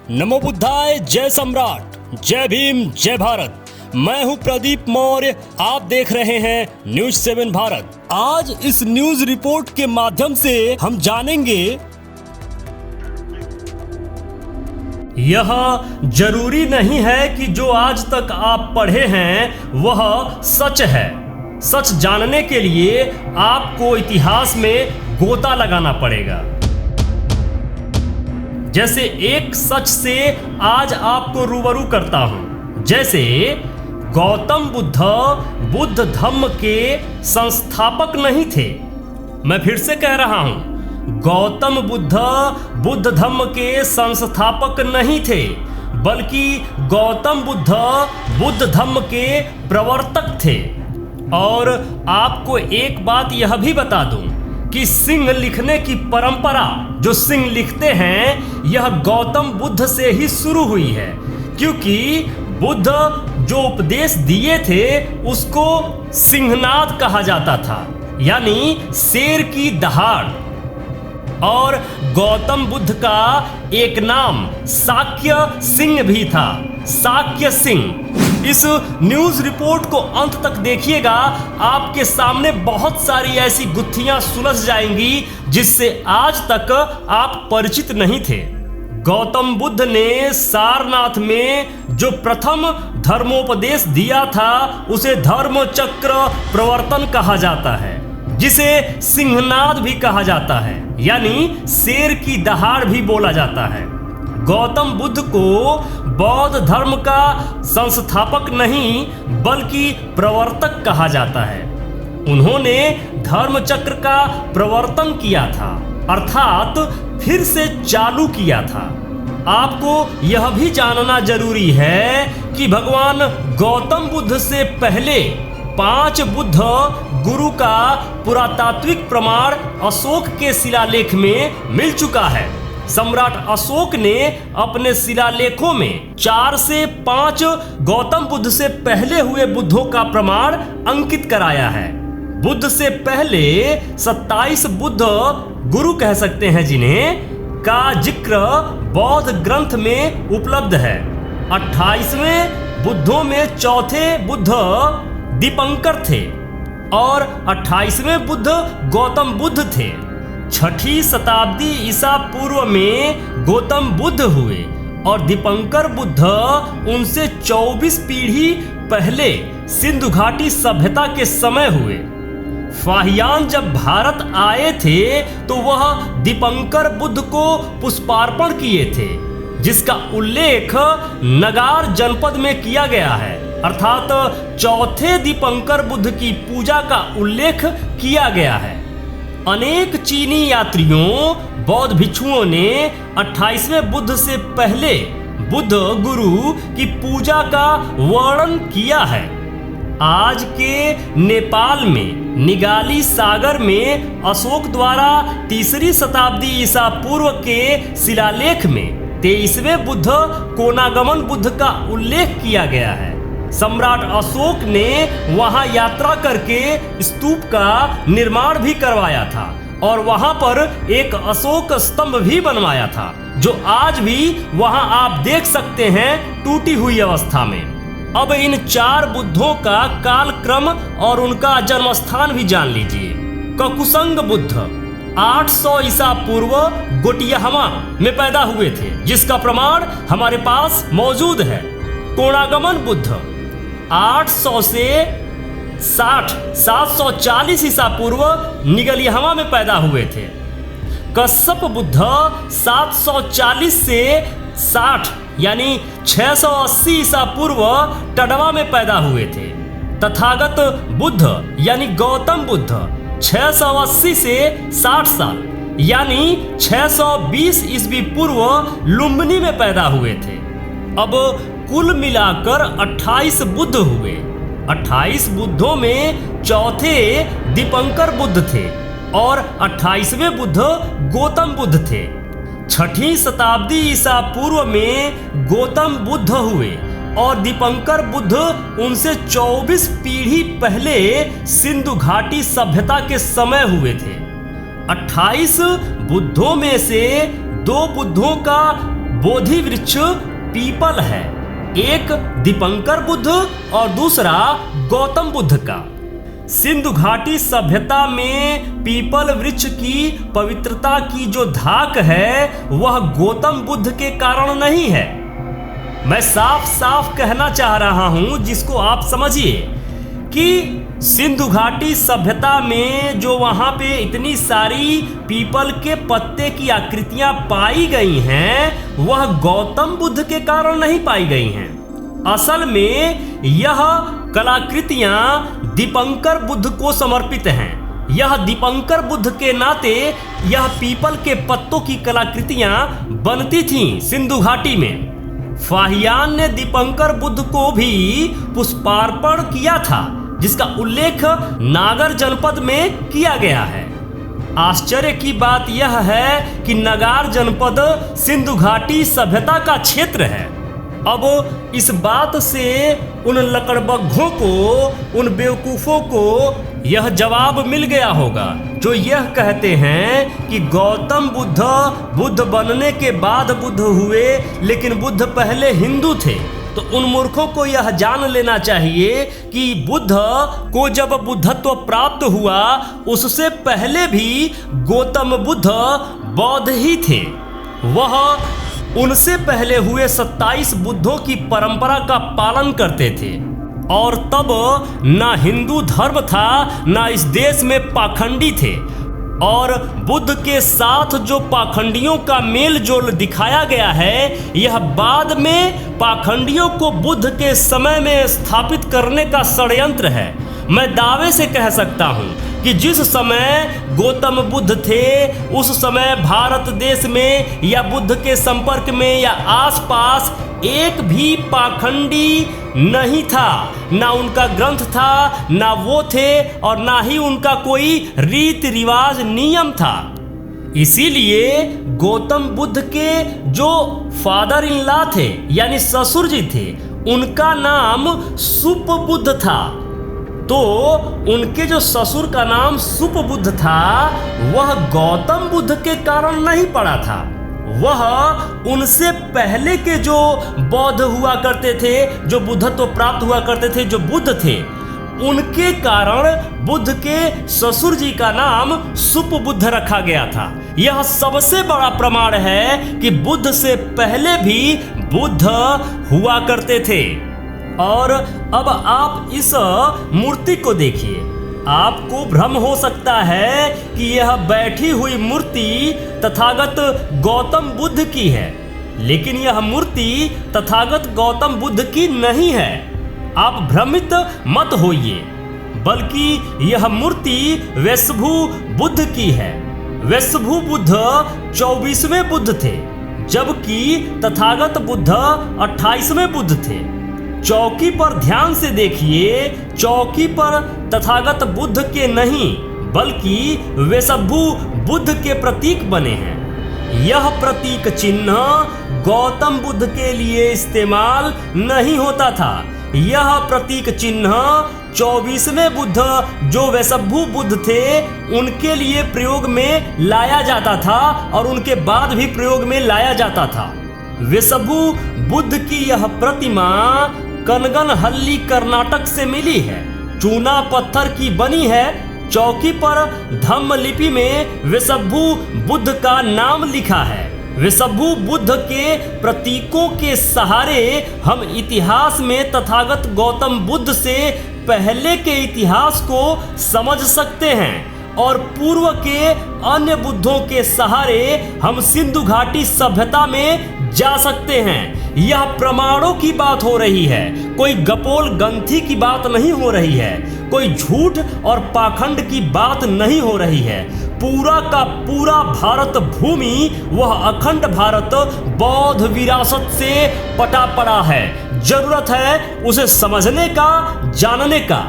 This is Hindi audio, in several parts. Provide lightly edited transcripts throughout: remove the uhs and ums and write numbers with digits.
नमो बुद्धाय, जय सम्राट, जय भीम, जय भारत। मैं हूं प्रदीप मौर्य, आप देख रहे हैं न्यूज 7 भारत। आज इस न्यूज रिपोर्ट के माध्यम से हम जानेंगे, यह जरूरी नहीं है कि जो आज तक आप पढ़े हैं वह सच है। सच जानने के लिए आपको इतिहास में गोता लगाना पड़ेगा। जैसे एक सच से आज आपको रूबरू करता हूं। जैसे गौतम बुद्ध धम्म के संस्थापक नहीं थे। मैं फिर से कह रहा हूं, गौतम बुद्ध धम्म के संस्थापक नहीं थे, बल्कि गौतम बुद्ध धम्म के प्रवर्तक थे। और आपको एक बात यह भी बता दूं कि सिंह लिखने की परंपरा, जो सिंह लिखते हैं, यह गौतम बुद्ध से ही शुरू हुई है। क्योंकि बुद्ध जो उपदेश दिए थे उसको सिंहनाद कहा जाता था, यानी शेर की दहाड़। और गौतम बुद्ध का एक नाम शाक्य सिंह भी था, शाक्य सिंह। इस न्यूज रिपोर्ट को अंत तक देखिएगा, आपके सामने बहुत सारी ऐसी गुत्थियां सुलझ जाएंगी जिससे आज तक आप परिचित नहीं थे। गौतम बुद्ध ने सारनाथ में जो प्रथम धर्मोपदेश दिया था उसे धर्म चक्र प्रवर्तन कहा जाता है, जिसे सिंहनाद भी कहा जाता है, यानी शेर की दहाड़ भी बोला जाता है। गौतम बुद्ध को बौद्ध धर्म का संस्थापक नहीं बल्कि प्रवर्तक कहा जाता है। उन्होंने धर्म चक्र का प्रवर्तन किया था, अर्थात फिर से चालू किया था। आपको यह भी जानना जरूरी है कि भगवान गौतम बुद्ध से पहले 5 बुद्ध गुरु का पुरातात्विक प्रमाण अशोक के शिलालेख में मिल चुका है। सम्राट अशोक ने अपने शिलालेखों में 4 से 5 गौतम बुद्ध से पहले हुए बुद्धों का प्रमाण अंकित कराया है। बुद्ध से पहले 27 बुद्ध गुरु कह सकते हैं जिन्हें का जिक्र बौद्ध ग्रंथ में उपलब्ध है। 28वें बुद्धों में चौथे बुद्ध दीपंकर थे और 28वें बुद्ध गौतम बुद्ध थे। 6ठी शताब्दी ईसा पूर्व में गौतम बुद्ध हुए और दीपंकर बुद्ध उनसे 24 पीढ़ी पहले सिंधु घाटी सभ्यता के समय हुए। फाहियान जब भारत आए थे तो वह दीपंकर बुद्ध को पुष्पार्पण किए थे, जिसका उल्लेख नगार जनपद में किया गया है, अर्थात चौथे दीपंकर बुद्ध की पूजा का उल्लेख किया गया है। अनेक चीनी यात्रियों बौद्ध भिक्षुओं ने 28वें बुद्ध से पहले बुद्ध गुरु की पूजा का वर्णन किया है। आज के नेपाल में निगाली सागर में अशोक द्वारा 3री शताब्दी ईसा पूर्व के शिलालेख में 23वें बुद्ध कोनागमन बुद्ध का उल्लेख किया गया है। सम्राट अशोक ने वहां यात्रा करके स्तूप का निर्माण भी करवाया था और वहां पर एक अशोक स्तंभ भी बनवाया था, जो आज भी वहां आप देख सकते हैं टूटी हुई अवस्था में। अब इन 4 बुद्धों का कालक्रम और उनका जन्मस्थान भी जान लीजिए। ककुसंग बुद्ध 800 ईसा पूर्व गोटियाहमा में पैदा हुए थे, जिसका प्रमाण हमारे पास मौजूद है। कोणागमन बुद्ध 800 से 740 ईसा पूर्व निगलियाहमा में पैदा हुए थे। कश्यप बुद्ध 740 से 60 यानी 680 ईसा पूर्व टडवा में पैदा हुए थे। तथागत बुद्ध यानी गौतम बुद्ध 680 से 60 साल यानी 620 ईस्वी पूर्व लुम्बिनी में पैदा हुए थे। अब कुल मिलाकर 28 बुद्ध हुए। 28 बुद्धों में चौथे दीपंकर बुद्ध थे और 28वें बुद्ध गौतम बुद्ध थे। 6ठी शताब्दी ईसा पूर्व में गौतम बुद्ध हुए और दीपंकर बुद्ध उनसे 24 पीढ़ी पहले सिंधु घाटी सभ्यता के समय हुए थे। 28 बुद्धों में से 2 बुद्धों का बोधि वृक्ष पीपल है, एक दीपंकर बुद्ध और दूसरा गौतम बुद्ध का। सिंधु घाटी सभ्यता में पीपल वृक्ष की पवित्रता की जो धाक है वह गौतम बुद्ध के कारण नहीं है। मैं साफ साफ कहना चाह रहा हूं, जिसको आप समझिए कि सिंधु घाटी सभ्यता में जो वहां पे इतनी सारी पीपल के पत्ते की आकृतियां पाई गई हैं वह गौतम बुद्ध के कारण नहीं पाई गई हैं। असल में यह कलाकृतियां दीपंकर बुद्ध को समर्पित हैं। यह दीपंकर बुद्ध के नाते यह पीपल के पत्तों की कलाकृतियां बनती थीं सिंधु घाटी में। फाहियान ने दीपंकर बुद्ध को भी पुष्पार्पण किया था, जिसका उल्लेख नागर जनपद में किया गया है। आश्चर्य की बात यह है कि नगार जनपद सिंधु घाटी सभ्यता का क्षेत्र है। अब इस बात से उन लकड़बग्घों को, उन बेवकूफ़ों को यह जवाब मिल गया होगा जो यह कहते हैं कि गौतम बुद्ध बनने के बाद बुद्ध हुए, लेकिन बुद्ध पहले हिंदू थे। तो उन मूर्खों को यह जान लेना चाहिए कि बुद्ध को जब बुद्धत्व प्राप्त हुआ उससे पहले भी गौतम बुद्ध बौद्ध ही थे। वह उनसे पहले हुए 27 बुद्धों की परंपरा का पालन करते थे और तब ना हिंदू धर्म था, ना इस देश में पाखंडी थे। और बुद्ध के साथ जो पाखंडियों का मेल जोल दिखाया गया है, यह बाद में पाखंडियों को बुद्ध के समय में स्थापित करने का षड्यंत्र है। मैं दावे से कह सकता हूं कि जिस समय गौतम बुद्ध थे उस समय भारत देश में या बुद्ध के संपर्क में या आसपास एक भी पाखंडी नहीं था। ना उनका ग्रंथ था, ना वो थे, और ना ही उनका कोई रीति रिवाज नियम था। इसीलिए गौतम बुद्ध के जो फादर इन लॉ थे यानी ससुर जी थे, उनका नाम सुपबुद्ध था। तो उनके जो ससुर का नाम सुपबुद्ध था वह गौतम बुद्ध के कारण नहीं पड़ा था, वह उनसे पहले के जो बौद्ध हुआ करते थे, जो बुद्धत्व प्राप्त हुआ करते थे, जो बुद्ध थे, उनके कारण बुद्ध के ससुर जी का नाम सुपबुद्ध रखा गया था। यह सबसे बड़ा प्रमाण है कि बुद्ध से पहले भी बुद्ध हुआ करते थे। और अब आप इस मूर्ति को देखिए, आपको भ्रम हो सकता है कि यह बैठी हुई मूर्ति तथागत गौतम बुद्ध की है, लेकिन यह मूर्ति तथागत गौतम बुद्ध की नहीं है। आप भ्रमित मत होइए, बल्कि यह मूर्ति वैश्वभु बुद्ध की है। वैश्वभु बुद्ध 24वें बुद्ध थे, जबकि तथागत बुद्ध 28वें बुद्ध थे। चौकी पर ध्यान से देखिए, चौकी पर तथागत बुद्ध के नहीं बल्कि वैश्वभु बुद्ध के प्रतीक बने हैं। यह प्रतीक चिन्ह गौतम बुद्ध के लिए इस्तेमाल नहीं होता था। यह प्रतीक चिन्ह 24वें बुद्ध जो वैश्वभु बुद्ध थे उनके लिए प्रयोग में लाया जाता था और उनके बाद भी प्रयोग में लाया जाता था। वैश्वभु बुद्ध की यह प्रतिमा कनगनहल्ली कर्नाटक से मिली है, चूना पत्थर की बनी है। चौकी पर धम्म लिपि में वैश्वभु बुद्ध का नाम लिखा है। वैश्वभु बुद्ध के प्रतीकों के सहारे हम इतिहास में तथागत गौतम बुद्ध से पहले के इतिहास को समझ सकते हैं और पूर्व के अन्य बुद्धों के सहारे हम सिंधु घाटी सभ्यता में जा सकते हैं। यह प्रमाणों की बात हो रही है, कोई गपोल गंथी की बात नहीं हो रही है, कोई झूठ और पाखंड की बात नहीं हो रही है। पूरा का पूरा भारत भूमि, वह अखंड भारत बौद्ध विरासत से पटा पड़ा है। जरूरत है उसे समझने का, जानने का।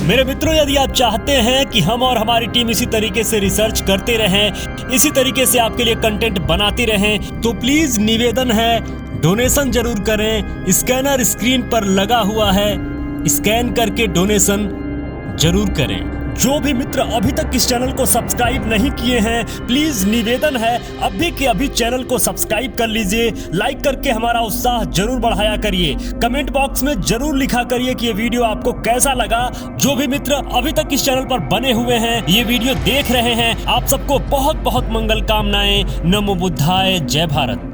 मेरे मित्रों, यदि आप चाहते हैं कि हम और हमारी टीम इसी तरीके से रिसर्च करते रहें, इसी तरीके से आपके लिए कंटेंट बनाती रहें, तो प्लीज निवेदन है, डोनेशन जरूर करें। स्कैनर स्क्रीन पर लगा हुआ है, स्कैन करके डोनेशन जरूर करें। जो भी मित्र अभी तक इस चैनल को सब्सक्राइब नहीं किए हैं, प्लीज निवेदन है अभी के अभी चैनल को सब्सक्राइब कर लीजिए। लाइक करके हमारा उत्साह जरूर बढ़ाया करिए। कमेंट बॉक्स में जरूर लिखा करिए कि ये वीडियो आपको कैसा लगा। जो भी मित्र अभी तक इस चैनल पर बने हुए हैं, ये वीडियो देख रहे हैं, आप सबको बहुत बहुत मंगल कामनाएं। नमो बुद्धाय, जय भारत।